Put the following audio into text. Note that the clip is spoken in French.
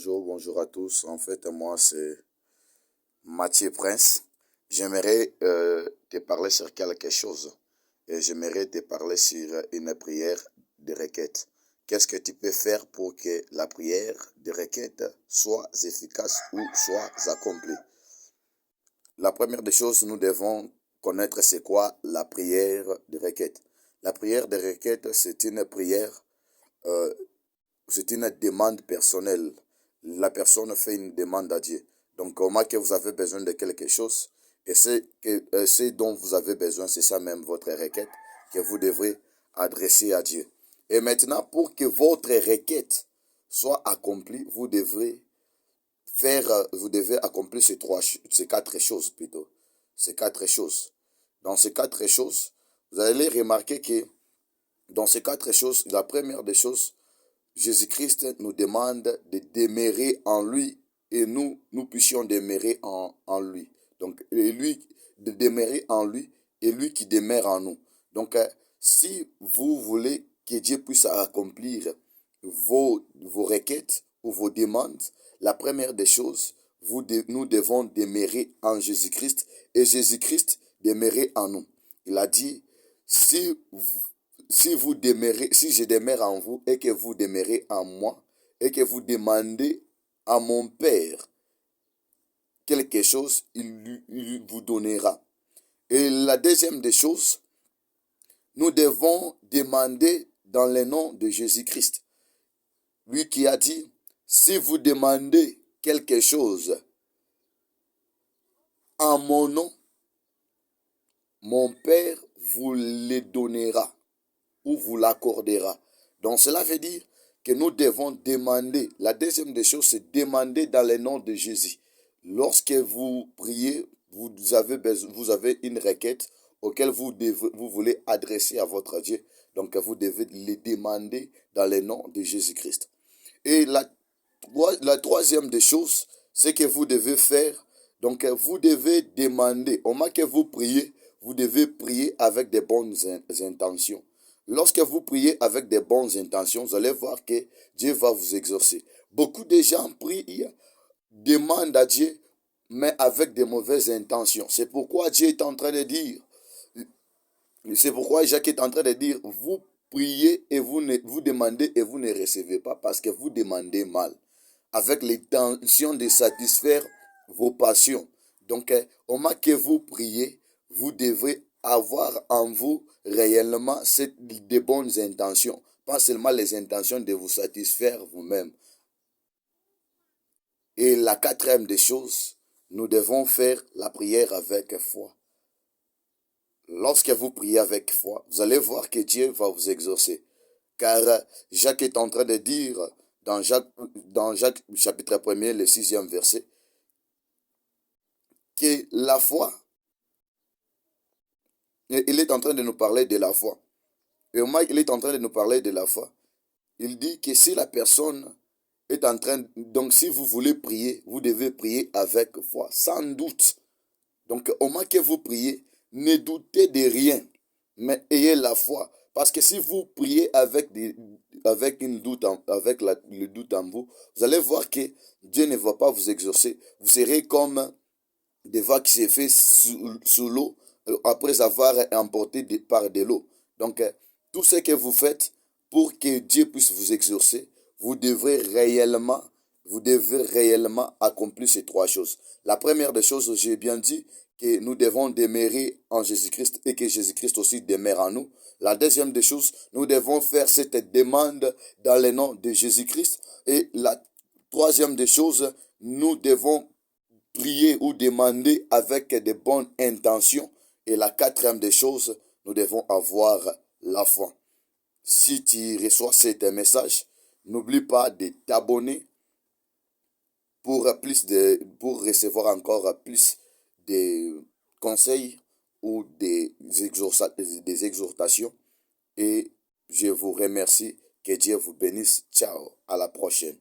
bonjour à tous. En fait, moi, c'est Mathieu Prince. J'aimerais te parler sur quelque chose. Et j'aimerais te parler sur une prière de requête. Qu'est-ce que tu peux faire pour que la prière de requête soit efficace ou soit accomplie? La première des choses, nous devons connaître c'est quoi la prière de requête. La prière de requête, c'est une prière c'est une demande personnelle. La personne fait une demande à Dieu. Donc, comment que vous avez besoin de quelque chose, et ce dont vous avez besoin, c'est ça même votre requête que vous devrez adresser à Dieu. Et maintenant, pour que votre requête soit accomplie, vous devez accomplir ces quatre choses plutôt. Ces quatre choses. Dans ces quatre choses, vous allez remarquer que dans ces quatre choses, la première des choses, Jésus-Christ nous demande de demeurer en lui et nous puissions demeurer en lui. Donc, lui, de demeurer en lui et lui qui demeure en nous. Donc, si vous voulez que Dieu puisse accomplir vos requêtes ou vos demandes, la première des choses, nous devons demeurer en Jésus-Christ et Jésus-Christ demeurer en nous. Il a dit, si si je demeure en vous et que vous demeurez en moi et que vous demandez à mon Père quelque chose, il vous donnera. Et la deuxième des choses, nous devons demander dans le nom de Jésus-Christ. Lui qui a dit, si vous demandez quelque chose en mon nom, mon Père vous le donnera ou vous l'accordera. Donc cela veut dire que nous devons demander. La deuxième des choses, c'est demander dans le nom de Jésus. Lorsque vous priez, vous avez une requête auquel vous voulez adresser à votre Dieu. Donc vous devez le demander dans le nom de Jésus-Christ. Et la troisième des choses, c'est que vous devez faire. Donc vous devez demander. Au moment que vous priez, vous devez prier avec de bonnes intentions. Lorsque vous priez avec de bonnes intentions, vous allez voir que Dieu va vous exaucer. Beaucoup de gens prient, demandent à Dieu, mais avec de mauvaises intentions. C'est pourquoi Dieu est en train de dire, c'est pourquoi Jacques est en train de dire, vous priez et vous demandez et vous ne recevez pas parce que vous demandez mal, avec l'intention de satisfaire vos passions. Donc, au moment que vous priez, vous devrez avoir en vous réellement de bonnes intentions, pas seulement les intentions de vous satisfaire vous-même. Et la quatrième des choses, nous devons faire la prière avec foi. Lorsque vous priez avec foi, vous allez voir que Dieu va vous exaucer. Car Jacques est en train de dire dans Jacques chapitre 1er, le 6e verset, que la foi, il est en train de nous parler de la foi. Et au moment qu'il est en train de nous parler de la foi, il dit que si la personne est en train, donc si vous voulez prier, vous devez prier avec foi, sans doute. Donc au moment que vous priez, ne doutez de rien, mais ayez la foi. Parce que si vous priez avec le doute en vous, vous allez voir que Dieu ne va pas vous exaucer. Vous serez comme des vagues qui se fait sous l'eau après avoir emporté par de l'eau. Donc, tout ce que vous faites pour que Dieu puisse vous exaucer, vous devez réellement accomplir ces trois choses. La première des choses, j'ai bien dit que nous devons demeurer en Jésus-Christ et que Jésus-Christ aussi demeure en nous. La deuxième des choses, nous devons faire cette demande dans le nom de Jésus-Christ. Et la troisième des choses, nous devons prier ou demander avec de bonnes intentions. Et la quatrième des choses, nous devons avoir la foi. Si tu reçois ce message, n'oublie pas de t'abonner pour recevoir encore plus de conseils ou des exhortations. Et je vous remercie. Que Dieu vous bénisse. Ciao. À la prochaine.